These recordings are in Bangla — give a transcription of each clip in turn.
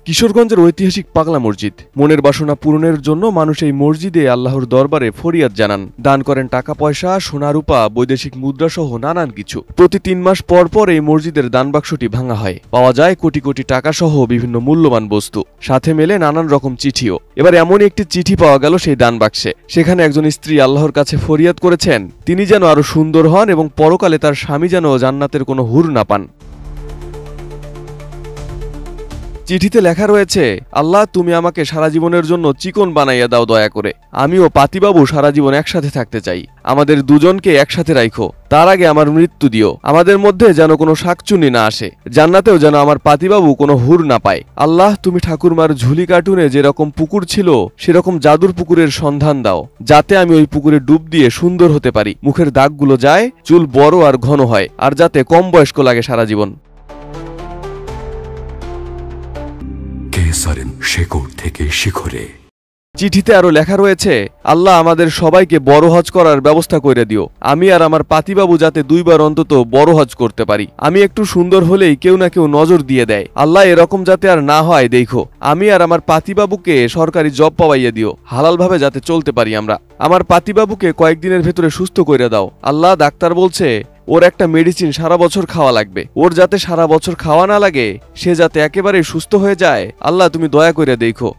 কিশোরগঞ্জের ঐতিহাসিক পাগলা মসজিদ। মনের বাসনা পূরণের জন্য মানুষ এই মসজিদে আল্লাহর দরবারে ফরিয়াদ জানান, দান করেন টাকা পয়সা, সোনা রূপা, বৈদেশিক মুদ্রা সহ নানান কিছু। প্রতি ৩ মাস পর পর এই মসজিদের দান বাক্সটি ভাঙা হয়। পাওয়া যায় কোটি কোটি টাকা সহ বিভিন্ন মূল্যবান বস্তু, সাথে মেলে নানান রকম চিঠিও। এবার এমনই একটি চিঠি পাওয়া গেল সেই দান বাক্সে। সেখানে একজন স্ত্রী আল্লাহর কাছে ফরিয়াদ করেছেন তিনি যেন আরো সুন্দর হন এবং পরকালে তার স্বামী যেন জান্নাতের কোনো হুর না পান। চিঠিতে লেখা রয়েছে, আল্লাহ তুমি আমাকে সারা জীবনের জন্য চিকন বানাইয়া দাও দয়া করে। আমি ও পাতিবাবু সারা জীবন একসাথে থাকতে চাই। আমাদের দুজনকে একসাথে রাখো। তার আগে আমার মৃত্যু দিও। আমাদের মধ্যে যেন কোনো শাকচুনি না আসে। জান্নাতেও যেন আমার পাতিবাবু কোনো হুর না পায়। আল্লাহ তুমি ঠাকুরমার ঝুলি কার্টুনে যেরকম পুকুর ছিল সেরকম জাদুর পুকুরের সন্ধান দাও, যাতে আমি ওই পুকুরে ডুব দিয়ে সুন্দর হতে পারি, মুখের দাগগুলো যায়, চুল বড় আর ঘন হয়, আর যাতে কম বয়স্ক লাগে সারা জীবন। শেকড় থেকে শিখরে। চিঠিতে আরো লেখা রয়েছে, আল্লাহ আমাদের সবাইকে বড় হজ করার ব্যবস্থা করে দিও। আমি আর আমার পাতিবাবু যাতে 2 বার অন্তত বড় হজ করতে পারি। আমি একটু সুন্দর হলেই কেউ না কেউ নজর দিয়ে দেয়। আল্লাহ এরকম যাতে আর না হয় দেখো। আমি আর আমার পাতিবাবুকে সরকারি জব পাওয়াইয়া দিও, হালালভাবে যাতে চলতে পারি আমরা। আমার পাতিবাবুকে কয়েকদিনের ভেতরে সুস্থ করে দাও। আল্লাহ ডাক্তার বলছে ওর একটা মেডিসিন সারা বছর খাওয়া লাগবে। ওর যাতে সারা বছর খাওয়া না লাগে, সে যাতে একেবারে সুস্থ হয়ে যায়, আল্লাহ তুমি দয়া করে দেখো।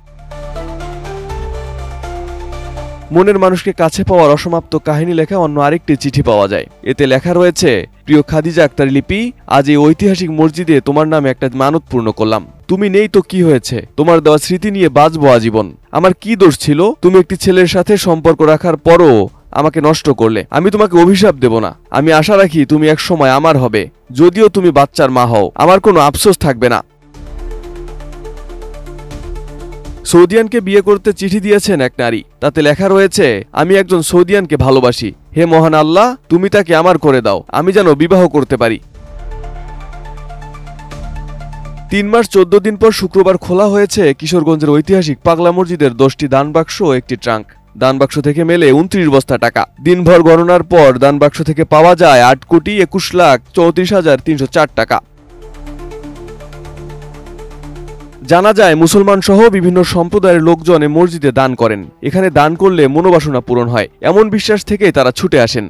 মনের মানুষকে কাছে পাওয়ার অসমাপ্ত কাহিনী লেখা অন্য আরেকটি চিঠি পাওয়া যায়। এতে লেখা রয়েছে, প্রিয় খাদিজা আক্তার লিপি, আজ এই ঐতিহাসিক মসজিদে তোমার নামে একটা মানত পূর্ণ করলাম। তুমি নেই তো কি হয়েছে, তোমার দেওয়া স্মৃতি নিয়ে বাঁচবো আজীবন। আমার কি দোষ ছিল? তুমি একটি ছেলের সাথে সম্পর্ক রাখার পরও আমাকে নষ্ট করলে। আমি তোমাকে অভিশাপ দেব না। আমি আশা রাখি তুমি এক সময় আমার হবে। যদিও তুমি বাচ্চার মা হও, আমার কোনো আফসোস থাকবে না। সৌদিয়ানকে বিয়ে করতে চিঠি দিয়েছেন এক নারী। তাতে লেখা রয়েছে, আমি একজন সৌদিয়ানকে ভালোবাসি। হে মহান আল্লাহ, তুমি তাকে আমার করে দাও, আমি যেন বিবাহ করতে পারি। 3 মাস 14 দিন পর শুক্রবার খোলা হয়েছে কিশোরগঞ্জের ঐতিহাসিক পাগলা মসজিদের 10টি দান বাক্স ও একটি ট্রাঙ্ক। দান বাক্স থেকে মেলে 29 বস্তা টাকা। দিনভর গণনার পর দান বাক্স থেকে পাওয়া যায় 8,21,34,304 টাকা। জানা যায় মুসলমান সহ বিভিন্ন সম্প্রদায়ের লোকজন এই মসজিদে দান করেন। এখানে দান করলে মনোবাসনা পূরণ হয়, এমন বিশ্বাস থেকেই তারা ছুটে আসেন।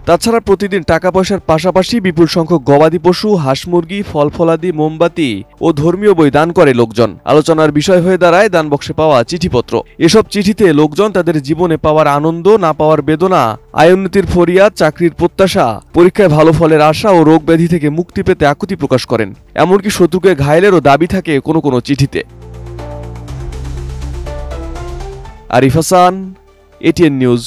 তাছাড়া প্রতিদিন টাকা পয়সার পাশাপাশি বিপুল সংখ্যক গবাদি পশু, হাঁস মুরগি, ফল ফলাদি, মোমবাতি ও ধর্মীয় বই দান করে লোকজন। আলোচনার বিষয় হয়ে দাঁড়ায় দান বক্সে পাওয়া চিঠিপত্র। এসব চিঠিতে লোকজন তাদের জীবনে পাওয়ার আনন্দ, না পাওয়ার বেদনা, আয়োন্নতির ফরিয়াদ, চাকরির প্রত্যাশা, পরীক্ষায় ভালো ফলের আশা ও রোগ ব্যাধি থেকে মুক্তি পেতে আকুতি প্রকাশ করেন। এমনকি শত্রুকে ঘায়েলেরও দাবি থাকে কোনো কোনো চিঠিতে। Arif Hasan, ATN news.